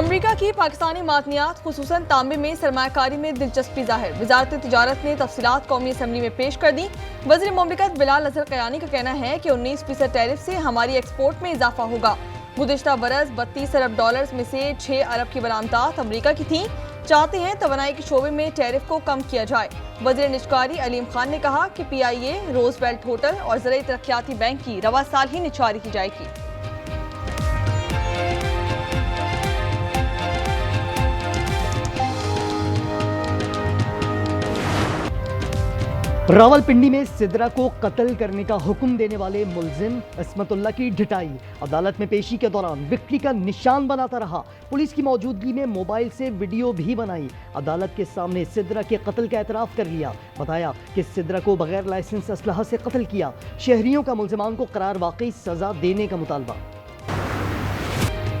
America की पाकिस्तानी मादनियात खुसूसन तांबे में सरमायाकारी में दिलचस्पी जाहिर। वजारत तिजारत ने तफसीलात कौमी असम्बली में पेश कर दी। वज़ीर मुमलिकत बिलाल अजहर कयानी का कहना है कि 19% टैरिफ से हमारी एक्सपोर्ट में इजाफा होगा। गुज़िश्ता बरस 32 अरब डॉलर्स में से 6 अरब की बरामदात अमेरिका की थी। चाहते हैं तवानाई के शोबे में टैरिफ को कम किया जाए। वज़ीर निजकारी अलीम खान ने कहा कि PIA, रोजवेल्ट होटल और ज़राई तरक्याती बैंक की रवा साल ही निछारी की जाएगी। रावलपिंडी में सिद्रा को कत्ल करने का हुक्म देने वाले मुलजिम इस्मतुल्ला की ढिठाई। अदालत में पेशी के दौरान विक्ट्री का निशान बनाता रहा। पुलिस की मौजूदगी में मोबाइल से वीडियो भी बनाई। अदालत के सामने सिद्रा के कत्ल का एतराफ़ कर लिया। बताया कि सिद्रा को बगैर लाइसेंस असलहा से कत्ल किया। शहरियों का मुलजिमान को करार वाकई सजा देने का मुतालबा।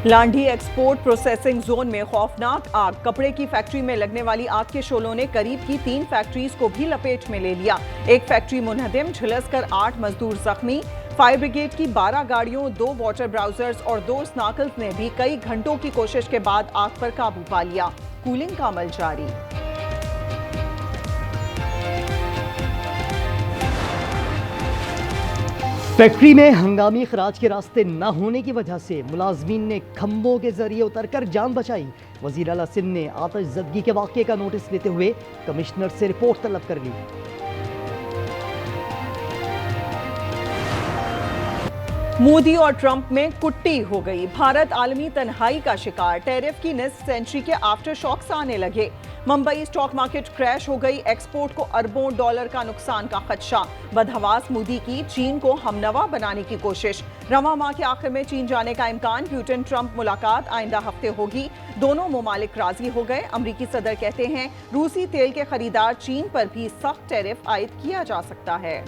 लांढी एक्सपोर्ट प्रोसेसिंग जोन में खौफनाक आग। कपड़े की फैक्ट्री में लगने वाली आग के शोलों ने करीब की 3 फैक्ट्रीज को भी लपेट में ले लिया। एक फैक्ट्री मुनहदिम, झुलसकर 8 मजदूर जख्मी। फायर ब्रिगेड की 12 गाड़ियों, 2 वाटर ब्राउजर्स और 2 स्नाकल्स ने भी कई घंटों की कोशिश के बाद आग पर काबू पा लिया। कूलिंग का अमल जारी। फैक्ट्री में हंगामी खराज के रास्ते न होने की वजह से मुलाजमीन ने खंभों के जरिए उतरकर जान बचाई। वजीर आला सिंध ने आतिशज़दगी के वाक़े का नोटिस लेते हुए कमिश्नर से रिपोर्ट तलब कर ली। मोदी और ट्रंप में कुट्टी हो गई। भारत आलमी तन्हाई का शिकार। टैरिफ की निस्फ सेंचुरी के आफ्टर शॉक्स आने लगे। मुंबई स्टॉक मार्केट क्रैश हो गई। एक्सपोर्ट को अरबों डॉलर का नुकसान का खदशा। बदहवास मोदी की चीन को हमनवा बनाने की कोशिश। रवां माह के आखिर में चीन जाने का इम्कान। पुतिन ट्रंप मुलाकात आइंदा हफ्ते होगी। दोनों मुमालिक राजी हो गए। अमरीकी सदर कहते हैं रूसी तेल के खरीदार चीन पर भी सख्त टैरिफ आयद किया जा सकता है।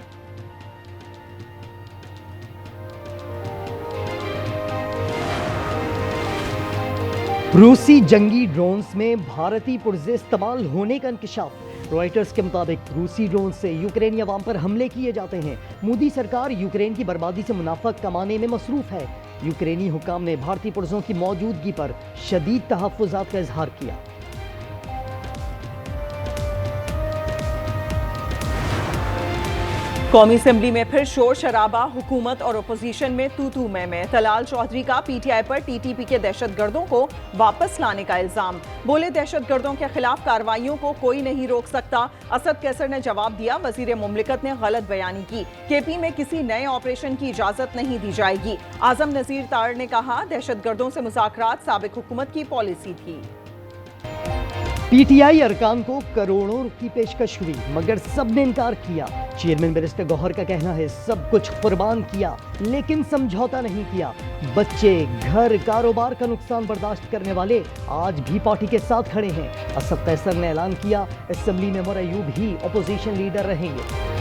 रूसी जंगी ड्रोन्स में भारतीय पुर्जे इस्तेमाल होने का इंकशाफ। रॉयटर्स के मुताबिक रूसी ड्रोन से यूक्रेनी अवाम पर हमले किए जाते हैं। मोदी सरकार यूक्रेन की बर्बादी से मुनाफा कमाने में मसरूफ है। यूक्रेनी हुक्काम ने भारतीय पुर्जों की मौजूदगी पर शदीद तहफ़्फ़ुज़ात का इजहार किया। कौमी असेंबली में फिर शोर शराबा। हुकूमत और अपोजिशन में तू मैं। तलाल चौधरी का PTI पर TTP के दहशतगर्दों को वापस लाने का इल्जाम। बोले दहशतगर्दों के खिलाफ कार्रवाइयों को कोई नहीं रोक सकता। असद कैसर ने जवाब दिया वजीर मुमलिकत ने गलत बयानी की। KP में किसी नए ऑपरेशन की इजाजत नहीं दी जाएगी। आजम नजीर तार ने कहा दहशतगर्दों से मुज़ाकरात साबिक हुकूमत की पॉलिसी थी। PTI अरकान को करोड़ों की पेशकश हुई मगर सबने इनकार किया। चेयरमैन बैरिस्टर गौहर का कहना है सब कुछ कुर्बान किया लेकिन समझौता नहीं किया। बच्चे, घर, कारोबार का नुकसान बर्दाश्त करने वाले आज भी पार्टी के साथ खड़े हैं। असद कैसर ने ऐलान किया असेंबली में उमर अयूब ही अपोजिशन लीडर रहेंगे।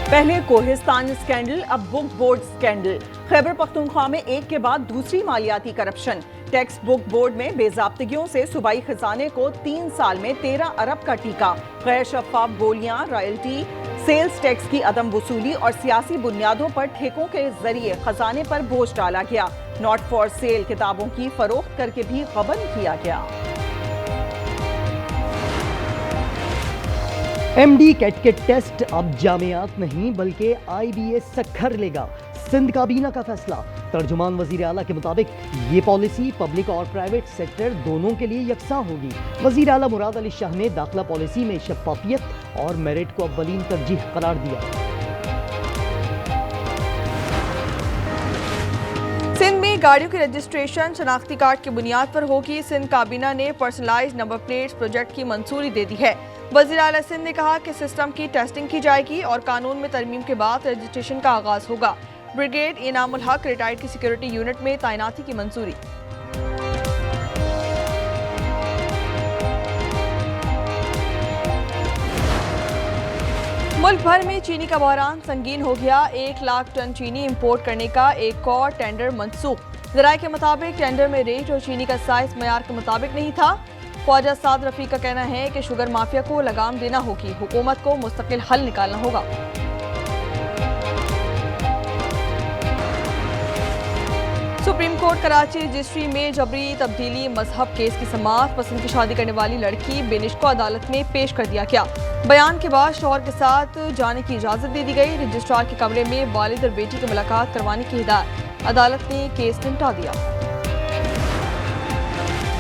पहले कोहिस्तान स्कैंडल, अब book board scandal. Khyber Pakhtunkhwa में एक के बाद दूसरी मालियाती करप्शन। टेक्स्ट बुक बोर्ड में बेजाब्तगियों से सूबाई खजाने को 3 साल में 13 अरब का टीका। गैर शफाफ बोलियां, रॉयल्टी, सेल्स टैक्स की अदम वसूली और सियासी बुनियादों पर ठेकों के जरिए खजाने पर बोझ डाला गया। नॉट फॉर सेल किताबों की फरोख्त करके भी गबन किया गया। MD कैट के टेस्ट अब जामियात नहीं बल्कि IBA सखर लेगा। सिंध काबीना का फैसला। तर्जुमान वजीर आला के मुताबिक ये पॉलिसी पब्लिक और प्राइवेट सेक्टर दोनों के लिए यकसां होगी। वजीर आला मुराद अली शाह ने दाखिला पॉलिसी में शफाफियत और मेरिट को अव्वलीन तरजीह करार दिया। सिंध में गाड़ियों की रजिस्ट्रेशन शनाख्ती कार्ड की बुनियाद पर होगी। सिंध काबीना ने पर्सनलाइज्ड नंबर प्लेट्स प्रोजेक्ट की मंजूरी दे दी है। वज़ीर आला सिंध ने कहा कि सिस्टम की टेस्टिंग की जाएगी और कानून में तरमीम के बाद रजिस्ट्रेशन का आगाज होगा। ब्रिगेड इनामुल हक रिटायर्ड की सिक्योरिटी यूनिट में तैनाती की मंजूरी। मुल्क भर में चीनी का बहरान संगीन हो गया। 1 लाख टन चीनी इंपोर्ट करने का एक और टेंडर मंसूख। ज़राए के मुताबिक टेंडर में रेट और चीनी का साइज मयार के मुताबिक नहीं था। ख्वाजा साद रफीक का कहना है कि शुगर माफिया को लगाम देना होगी। हुकूमत को मुस्तकिल हल निकालना होगा। सुप्रीम कोर्ट कराची रजिस्ट्री में जबरी तब्दीली मजहब केस की समाअत। पसंद की शादी करने वाली लड़की बेनिश को अदालत में पेश कर दिया गया। बयान के बाद शौहर के साथ जाने की इजाजत दे दी गई। रजिस्ट्रार के कमरे में वालिद और बेटी की मुलाकात करवाने की हिदायत। अदालत ने केस निपटा दिया।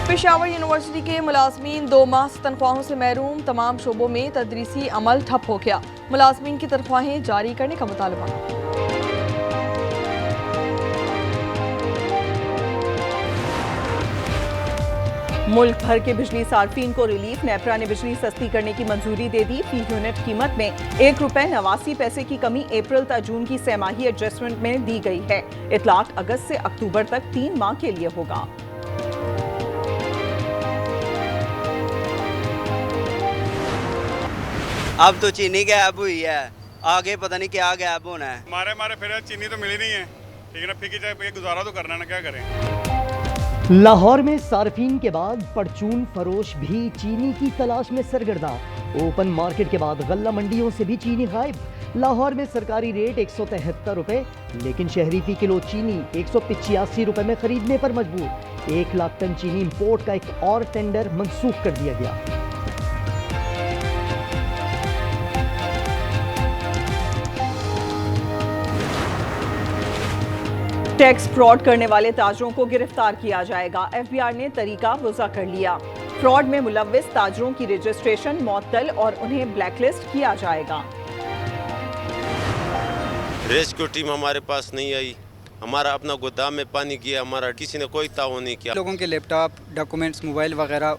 पेशावर यूनिवर्सिटी के मुलाजमीन 2 माह से तनख्वाहों से महरूम। तमाम शोबों में तदरीसी अमल ठप हो गया। मुलाजमीन की तनख्वाहें जारी करने का मुतालबा। मुल्क भर के बिजली सार्फिन को रिलीफ। नेपरा ने बिजली सस्ती करने की मंजूरी दे दी। फी यूनिट कीमत में ₹1.89 की कमी अप्रैल ta जून की सहमाही एडजस्टमेंट में दी गई है। इतलाक अगस्त से अक्टूबर तक 3 माह के लिए होगा। अब तो चीनी गायब हुई है, आगे पता नहीं क्या गायब होना है। मारे फिर चीनी तो मिली नहीं है, ठीक है ना, फीकी चाहे गुजारा तो करना है ना, क्या करें। लाहौर में सार्फिन के बाद परचून फरोश भी चीनी की तलाश में सरगर्दा। ओपन मार्केट के बाद गल्ला मंडियों से भी चीनी गायब। लाहौर में सरकारी रेट 173 रुपए, लेकिन शहरी फी किलो चीनी 185 रुपए में खरीदने पर मजबूर। 1 लाख टन चीनी इंपोर्ट का एक और टेंडर मंसूख कर दिया गया। टैक्स फ्रॉड करने वाले ताजरों को गिरफ्तार किया जाएगा। एफबीआर ने तरीका वज़ा कर लिया। फ्रॉड में मुलव्विस ताजरों की रजिस्ट्रेशन मुअत्तल और उन्हें ब्लैकलिस्ट किया जाएगा। रेस्क्यू टीम हमारे पास नहीं आई, हमारा अपना गोदाम में पानी किया, हमारा किसी ने कोई ताउन नहीं किया। लोगों के लैपटॉप, डॉक्यूमेंट्स, मोबाइल वगैरह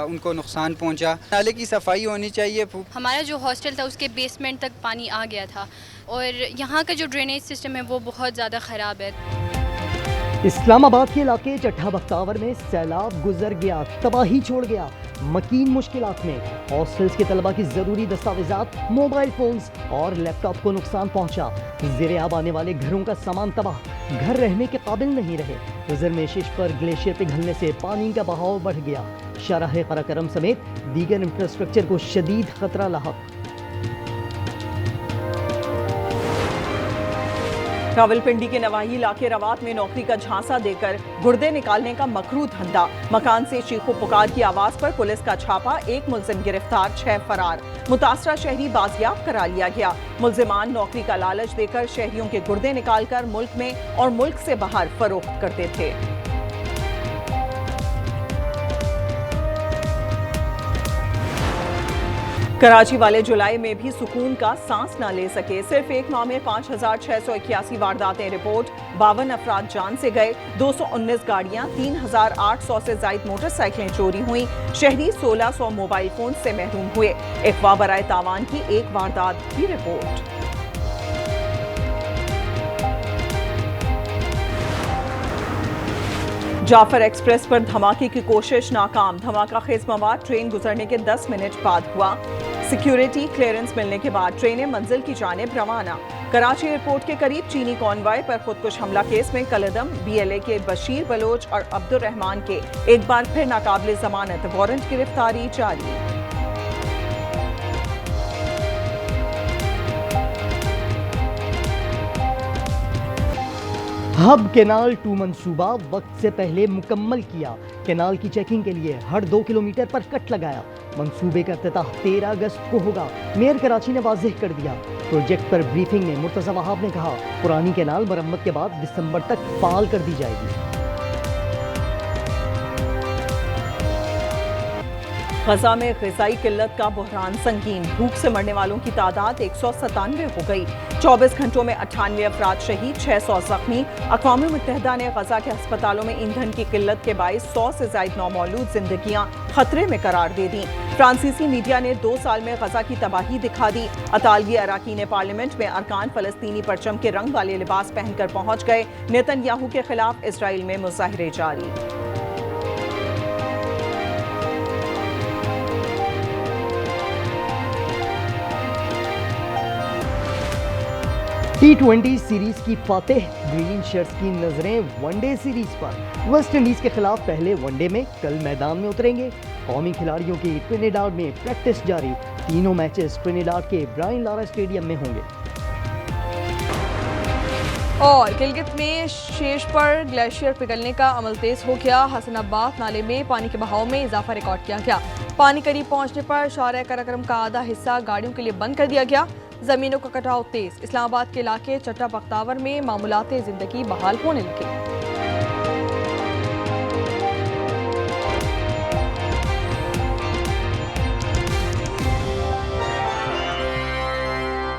उनको नुकसान पहुंचा। नाले की सफाई होनी चाहिए। हमारा जो हॉस्टल था उसके बेसमेंट तक पानी आ गया था और यहाँ का जो ड्रेनेज सिस्टम है वो बहुत ज़्यादा ख़राब है। इस्लामाबाद के इलाके चट्ठा बख्तावर में सैलाब गुजर गया, तबाही छोड़ गया। मकीन मुश्किलात में हॉस्टल्स के तलबा की जरूरी दस्तावेजात, मोबाइल फोन्स और लैपटॉप को नुकसान पहुंचा। ज़ेरे आब आने वाले घरों का सामान तबाह, घर रहने के काबिल नहीं रहे। गुजर में शीश पर ग्लेशियर पिघलने से पानी का बहाव बढ़ गया। शराह कराकरम समेत दीगर इंफ्रास्ट्रक्चर को शदीद खतरा लाहक। रावलपिंडी के नवाही इलाके रवात में नौकरी का झांसा देकर गुर्दे निकालने का मकरू धंधा। मकान से चीखो पुकार की आवाज पर पुलिस का छापा, 1 मुलजिम गिरफ्तार, 6 फरार। मुतासरा शहरी बाजियाब करा लिया गया। मुलजिमान नौकरी का लालच देकर शहरियों के गुर्दे निकालकर मुल्क में और मुल्क से बाहर फरोख्त करते थे। कराची वाले जुलाई में भी सुकून का सांस ना ले सके। सिर्फ 1 माह में 5,681 वारदातें रिपोर्ट, 52 अफराद जान से गए, 219 गाड़ियां, 3,800 से जायद मोटरसाइकिलें चोरी हुई। शहरी 1,600 मोबाइल फोन से महरूम हुए। इख्वा बराए तावान की 1 वारदात की रिपोर्ट। जाफर एक्सप्रेस पर धमाके की कोशिश नाकाम। धमाका खेज मवाद ट्रेन गुजरने के 10 मिनट बाद हुआ। सिक्योरिटी क्लियरेंस मिलने के बाद ट्रेनें मंजिल की जानिब रवाना। कराची एयरपोर्ट के करीब चीनी कॉन्वॉय पर खुदकुश हमला केस में कलदम BLA के बशीर बलोच और अब्दुल रहमान के एक बार फिर नाकाबिले जमानत, वारंट गिरफ्तारी जारी। हब कैनाल 2 मंसूबा वक्त से पहले मुकम्मल किया। कैनाल की चेकिंग के लिए हर 2 किलोमीटर पर कट लगाया। मंसूबे का इफ्तिताह 13 अगस्त को होगा। मेयर कराची ने वाज़ेह कर दिया। प्रोजेक्ट पर ब्रीफिंग में मुर्तज़ा वहाब ने कहा, पुरानी कैनाल मरम्मत के बाद दिसंबर तक फाल कर दी जाएगी। गजा में ग़िज़ाई किल्लत का बहरान संगीन। भूख से मरने वालों की तादाद 197 हो गई। 24 घंटों में 98 अफराद शहीद, 600 जख्मी। अक़वाम मुत्तहिदा ने गजा के अस्पतालों में ईंधन की किल्लत के बाइस 100 से ज़ायद नौमौलूद जिंदगियां खतरे में करार दे दी। फ्रांसीसी मीडिया ने 2 साल में गजा की तबाही दिखा दी। अतालवी अराकीन पार्लियामेंट में अरकान फ़लस्तीनी परचम के रंग वाले लिबास पहनकर पहुंच गए। नेतन्याहू के खिलाफ इसराइल में मुज़ाहरे जारी। T20 सीरीज की फातेह ग्रीन शर्ट्स की नजरें वनडे सीरीज पर। वेस्ट इंडीज के खिलाफ पहले वनडे में कल मैदान में उतरेंगे। कौमी खिलाड़ियों की ट्रिनिडाड में प्रैक्टिस जारी। तीनों मैचेस ट्रिनिडाड के ब्रायन लारा स्टेडियम में होंगे। और गिलगित में शेष पर ग्लेशियर पिघलने का अमल तेज हो गया। हसनाबाद नाले में पानी के बहाव में इजाफा रिकॉर्ड किया गया। पानी करीब पहुंचने पर शाहराह कराक्रम का आधा हिस्सा गाड़ियों के लिए बंद कर दिया गया। जमीनों का कटाव तेज। इस्लामाबाद के इलाके चट्टा बख्तावर में मामूलात जिंदगी बहाल होने लगे।